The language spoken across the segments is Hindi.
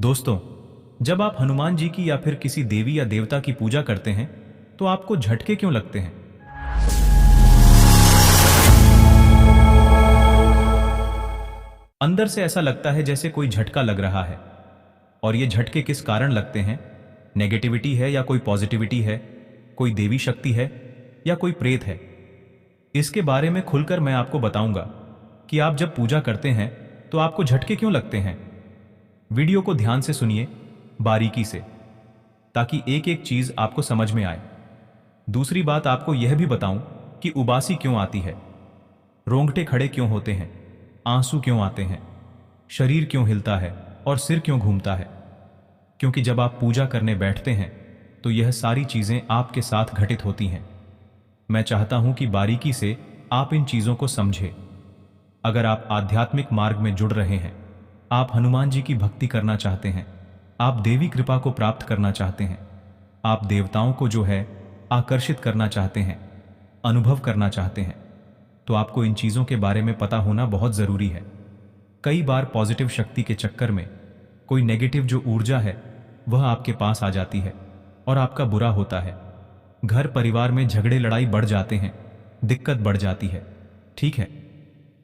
दोस्तों, जब आप हनुमान जी की या फिर किसी देवी या देवता की पूजा करते हैं तो आपको झटके क्यों लगते हैं? अंदर से ऐसा लगता है जैसे कोई झटका लग रहा है। और ये झटके किस कारण लगते हैं? नेगेटिविटी है या कोई पॉजिटिविटी है? कोई देवी शक्ति है या कोई प्रेत है? इसके बारे में खुलकर मैं आपको बताऊंगा कि आप जब पूजा करते हैं तो आपको झटके क्यों लगते हैं। वीडियो को ध्यान से सुनिए, बारीकी से, ताकि एक एक चीज आपको समझ में आए। दूसरी बात, आपको यह भी बताऊं कि उबासी क्यों आती है, रोंगटे खड़े क्यों होते हैं, आंसू क्यों आते हैं, शरीर क्यों हिलता है और सिर क्यों घूमता है। क्योंकि जब आप पूजा करने बैठते हैं तो यह सारी चीजें आपके साथ घटित होती हैं। मैं चाहता हूं कि बारीकी से आप इन चीजों को समझें। अगर आप आध्यात्मिक मार्ग में जुड़ रहे हैं, आप हनुमान जी की भक्ति करना चाहते हैं, आप देवी कृपा को प्राप्त करना चाहते हैं, आप देवताओं को जो है आकर्षित करना चाहते हैं, अनुभव करना चाहते हैं, तो आपको इन चीजों के बारे में पता होना बहुत जरूरी है। कई बार पॉजिटिव शक्ति के चक्कर में कोई नेगेटिव जो ऊर्जा है वह आपके पास आ जाती है और आपका बुरा होता है। घर परिवार में झगड़े लड़ाई बढ़ जाते हैं, दिक्कत बढ़ जाती है। ठीक है,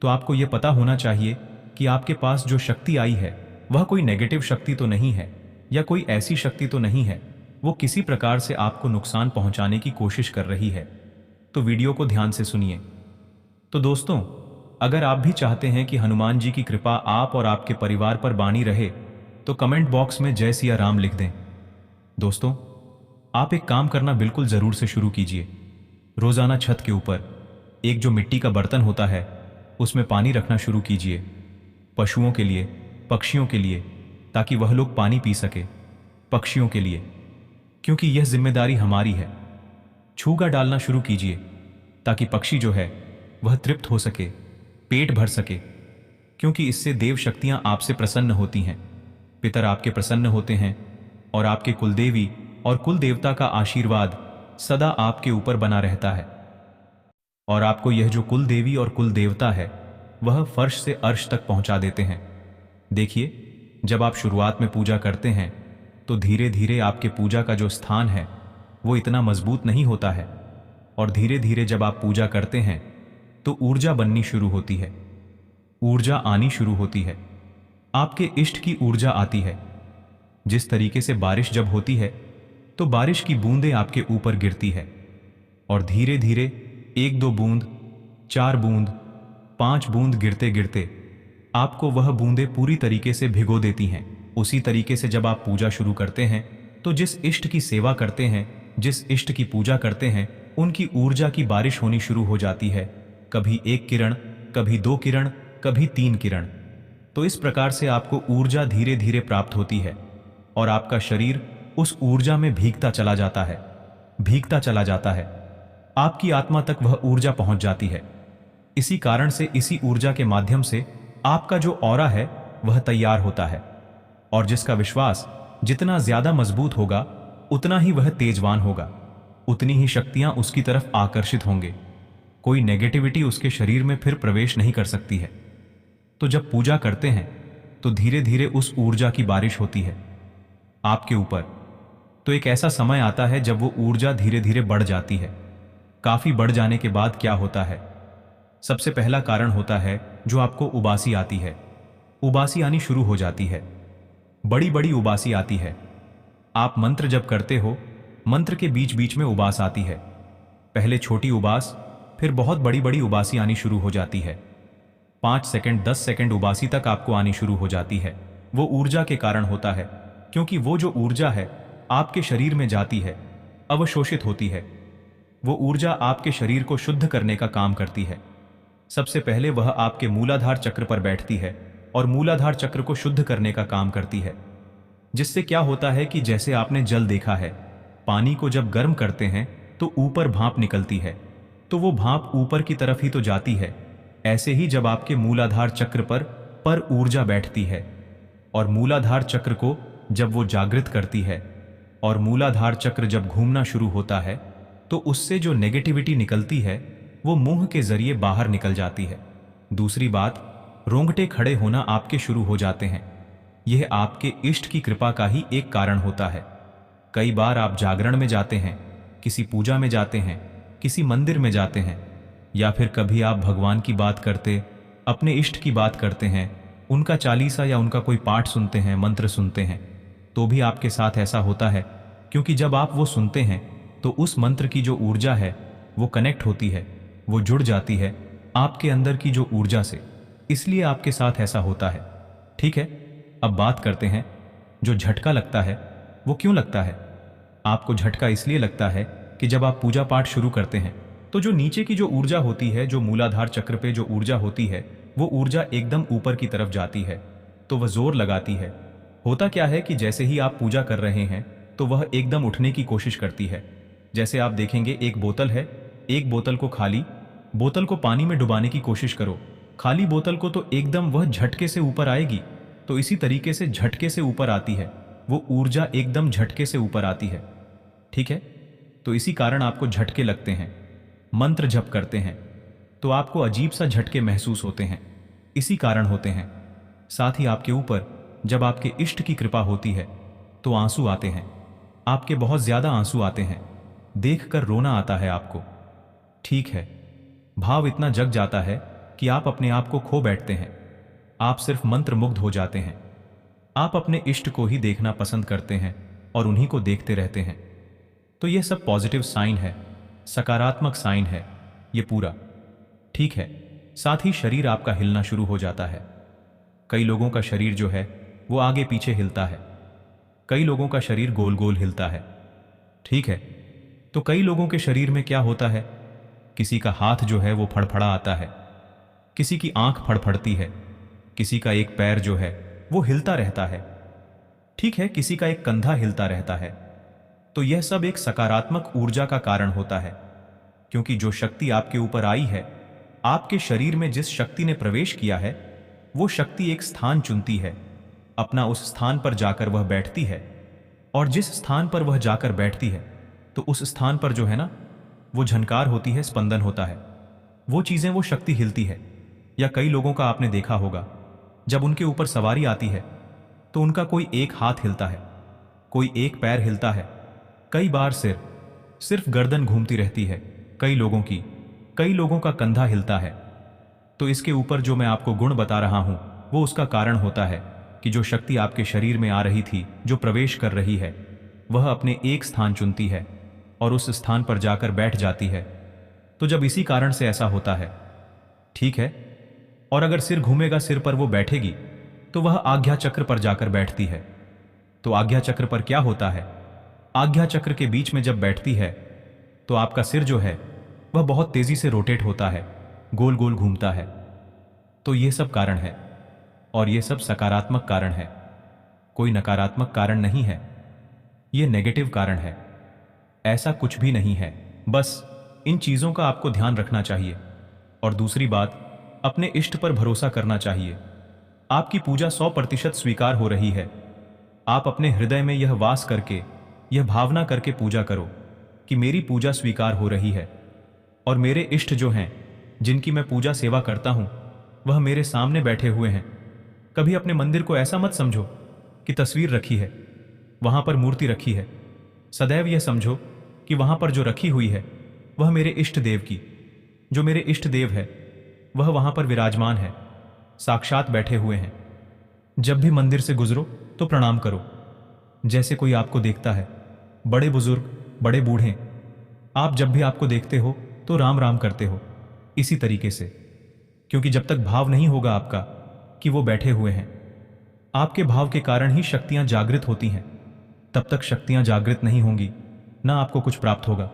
तो आपको यह पता होना चाहिए कि आपके पास जो शक्ति आई है वह कोई नेगेटिव शक्ति तो नहीं है या कोई ऐसी शक्ति तो नहीं है वो किसी प्रकार से आपको नुकसान पहुंचाने की कोशिश कर रही है। तो वीडियो को ध्यान से सुनिए। तो दोस्तों, अगर आप भी चाहते हैं कि हनुमान जी की कृपा आप और आपके परिवार पर बाणी रहे तो कमेंट बॉक्स में जय सिया राम लिख दें। दोस्तों, आप एक काम करना बिल्कुल जरूर से शुरू कीजिए। रोजाना छत के ऊपर एक जो मिट्टी का बर्तन होता है उसमें पानी रखना शुरू कीजिए, पशुओं के लिए, पक्षियों के लिए, ताकि वह लोग पानी पी सके। पक्षियों के लिए, क्योंकि यह जिम्मेदारी हमारी है। छूगा डालना शुरू कीजिए ताकि पक्षी जो है वह तृप्त हो सके, पेट भर सके, क्योंकि इससे देव शक्तियां आपसे प्रसन्न होती हैं, पितर आपके प्रसन्न होते हैं और आपके कुलदेवी और कुल देवता का आशीर्वाद सदा आपके ऊपर बना रहता है। और आपको यह जो कुल देवी और कुल देवता है वह फर्श से अर्श तक पहुंचा देते हैं। देखिए, जब आप शुरुआत में पूजा करते हैं तो धीरे धीरे आपके पूजा का जो स्थान है वो इतना मजबूत नहीं होता है, और धीरे धीरे जब आप पूजा करते हैं तो ऊर्जा बननी शुरू होती है, ऊर्जा आनी शुरू होती है, आपके इष्ट की ऊर्जा आती है। जिस तरीके से बारिश जब होती है तो बारिश की बूंदें आपके ऊपर गिरती है और धीरे धीरे 1-2 बूंद, 4 बूंद, 5 बूंद गिरते गिरते आपको वह बूंदें पूरी तरीके से भिगो देती हैं। उसी तरीके से जब आप पूजा शुरू करते हैं तो जिस इष्ट की सेवा करते हैं, जिस इष्ट की पूजा करते हैं, उनकी ऊर्जा की बारिश होनी शुरू हो जाती है। कभी 1 किरण, कभी 2 किरण, कभी 3 किरण। तो इस प्रकार से आपको ऊर्जा धीरे धीरे प्राप्त होती है और आपका शरीर उस ऊर्जा में भीगता चला जाता है, भीगता चला जाता है। आपकी आत्मा तक वह ऊर्जा पहुंच जाती है। इसी कारण से इसी ऊर्जा के माध्यम से आपका जो ऑरा है वह तैयार होता है, और जिसका विश्वास जितना ज्यादा मजबूत होगा उतना ही वह तेजवान होगा, उतनी ही शक्तियां उसकी तरफ आकर्षित होंगे। कोई नेगेटिविटी उसके शरीर में फिर प्रवेश नहीं कर सकती है। तो जब पूजा करते हैं तो धीरे धीरे उस ऊर्जा की बारिश होती है आपके ऊपर। तो एक ऐसा समय आता है जब वो ऊर्जा धीरे धीरे बढ़ जाती है। काफी बढ़ जाने के बाद क्या होता है, सबसे पहला कारण होता है जो आपको उबासी आती है। उबासी आनी शुरू हो जाती है, बड़ी बड़ी उबासी आती है। आप मंत्र जब करते हो, मंत्र के बीच बीच में उबास आती है। पहले छोटी उबास, फिर बहुत बड़ी बड़ी उबासी आनी शुरू हो जाती है। 5 सेकंड, 10 सेकंड उबासी तक आपको आनी शुरू हो जाती है। वो ऊर्जा के कारण होता है, क्योंकि वो जो ऊर्जा है आपके शरीर में जाती है, अवशोषित होती है। वो ऊर्जा आपके शरीर को शुद्ध करने का काम करती है। सबसे पहले वह आपके मूलाधार चक्र पर बैठती है और मूलाधार चक्र को शुद्ध करने का काम करती है। जिससे क्या होता है कि जैसे आपने जल देखा है, पानी को जब गर्म करते हैं तो ऊपर भाप निकलती है, तो वो भाप ऊपर की तरफ ही तो जाती है। ऐसे ही जब आपके मूलाधार चक्र पर ऊर्जा बैठती है और मूलाधार चक्र को जब वो जागृत करती है और मूलाधार चक्र जब घूमना शुरू होता है तो उससे जो नेगेटिविटी निकलती है वो मुंह के जरिए बाहर निकल जाती है। दूसरी बात, रोंगटे खड़े होना आपके शुरू हो जाते हैं। यह आपके इष्ट की कृपा का ही एक कारण होता है। कई बार आप जागरण में जाते हैं, किसी पूजा में जाते हैं, किसी मंदिर में जाते हैं, या फिर कभी आप भगवान की बात करते, अपने इष्ट की बात करते हैं, उनका चालीसा या उनका कोई पाठ सुनते हैं, मंत्र सुनते हैं, तो भी आपके साथ ऐसा होता है, क्योंकि जब आप वो सुनते हैं तो उस मंत्र की जो ऊर्जा है वो कनेक्ट होती है, वो जुड़ जाती है आपके अंदर की जो ऊर्जा से, इसलिए आपके साथ ऐसा होता है। ठीक है, अब बात करते हैं जो झटका लगता है वो क्यों लगता है। आपको झटका इसलिए लगता है कि जब आप पूजा पाठ शुरू करते हैं तो जो नीचे की जो ऊर्जा होती है, जो मूलाधार चक्र पे जो ऊर्जा होती है, वो ऊर्जा एकदम ऊपर की तरफ जाती है, तो वह जोर लगाती है। होता क्या है कि जैसे ही आप पूजा कर रहे हैं तो वह एकदम उठने की कोशिश करती है। जैसे आप देखेंगे एक बोतल है, एक बोतल को खाली बोतल को पानी में डुबाने की कोशिश करो, खाली बोतल को तो एकदम वह झटके से ऊपर आएगी। तो इसी तरीके से झटके से ऊपर आती है, वो ऊर्जा एकदम झटके से ऊपर आती है। ठीक है, तो इसी कारण आपको झटके लगते हैं। मंत्र जप करते हैं तो आपको अजीब सा झटके महसूस होते हैं, इसी कारण होते हैं। साथ ही आपके ऊपर जब आपके इष्ट की कृपा होती है तो आंसू आते हैं, आपके बहुत ज्यादा आंसू आते हैं, देखकर रोना आता है आपको। ठीक है, भाव इतना जग जाता है कि आप अपने आप को खो बैठते हैं, आप सिर्फ मंत्र मुग्ध हो जाते हैं। आप अपने इष्ट को ही देखना पसंद करते हैं और उन्हीं को देखते रहते हैं। तो यह सब पॉजिटिव साइन है, सकारात्मक साइन है ये पूरा। ठीक है, साथ ही शरीर आपका हिलना शुरू हो जाता है। कई लोगों का शरीर जो है वो आगे पीछे हिलता है, कई लोगों का शरीर गोल गोल हिलता है। ठीक है, तो कई लोगों के शरीर में क्या होता है, किसी का हाथ जो है वो फड़फड़ा आता है, किसी की आंख फड़फड़ती है, किसी का एक पैर जो है वो हिलता रहता है। ठीक है, किसी का एक कंधा हिलता रहता है। तो यह सब एक सकारात्मक ऊर्जा का कारण होता है, क्योंकि जो शक्ति आपके ऊपर आई है, आपके शरीर में जिस शक्ति ने प्रवेश किया है, वो शक्ति एक स्थान चुनती है, अपना उस स्थान पर जाकर वह बैठती है, और जिस स्थान पर वह जाकर बैठती है तो उस स्थान पर जो है ना वो झनकार होती है, स्पंदन होता है, वो चीजें, वो शक्ति हिलती है। या कई लोगों का आपने देखा होगा, जब उनके ऊपर सवारी आती है तो उनका कोई एक हाथ हिलता है, कोई एक पैर हिलता है, कई बार सिर्फ गर्दन घूमती रहती है कई लोगों की, कई लोगों का कंधा हिलता है। तो इसके ऊपर जो मैं आपको गुण बता रहा हूं वो उसका कारण होता है कि जो शक्ति आपके शरीर में आ रही थी, जो प्रवेश कर रही है, वह अपने एक स्थान चुनती है और उस स्थान पर जाकर बैठ जाती है। तो जब इसी कारण से ऐसा होता है, ठीक है, और अगर सिर घूमेगा, सिर पर वो बैठेगी तो वह आज्ञा चक्र पर जाकर बैठती है। तो आज्ञा चक्र पर क्या होता है, आज्ञा चक्र के बीच में जब बैठती है तो आपका सिर जो है वह बहुत तेजी से रोटेट होता है, गोल गोल घूमता है। तो ये सब कारण है, और ये सब सकारात्मक कारण है, कोई नकारात्मक कारण नहीं है, ये नेगेटिव कारण है। ऐसा कुछ भी नहीं है, बस इन चीजों का आपको ध्यान रखना चाहिए। और दूसरी बात, अपने इष्ट पर भरोसा करना चाहिए। आपकी पूजा 100% स्वीकार हो रही है। आप अपने हृदय में यह वास करके, यह भावना करके पूजा करो कि मेरी पूजा स्वीकार हो रही है, और मेरे इष्ट जो हैं, जिनकी मैं पूजा सेवा करता हूं, वह मेरे सामने बैठे हुए हैं। कभी अपने मंदिर को ऐसा मत समझो कि तस्वीर रखी है, वहां पर मूर्ति रखी है। सदैव यह समझो कि वहां पर जो रखी हुई है वह मेरे इष्ट देव की, जो मेरे इष्ट देव है वह वहां पर विराजमान है, साक्षात बैठे हुए हैं। जब भी मंदिर से गुजरो तो प्रणाम करो, जैसे कोई आपको देखता है। बड़े बुजुर्ग, बड़े बूढ़े, आप जब भी आपको देखते हो तो राम राम करते हो, इसी तरीके से। क्योंकि जब तक भाव नहीं होगा आपका कि वो बैठे हुए हैं, आपके भाव के कारण ही शक्तियां जागृत होती हैं। तब तक शक्तियां जागृत नहीं होंगी, ना आपको कुछ प्राप्त होगा।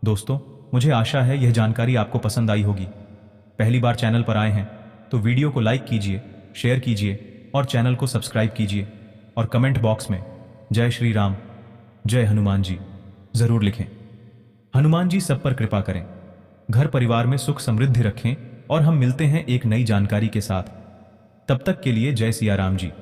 दोस्तों, मुझे आशा है यह जानकारी आपको पसंद आई होगी। पहली बार चैनल पर आए हैं तो वीडियो को लाइक कीजिए, शेयर कीजिए और चैनल को सब्सक्राइब कीजिए, और कमेंट बॉक्स में जय श्री राम, जय हनुमान जी जरूर लिखें। हनुमान जी सब पर कृपा करें, घर परिवार में सुख समृद्धि रखें, और हम मिलते हैं एक नई जानकारी के साथ। तब तक के लिए जय सिया राम जी।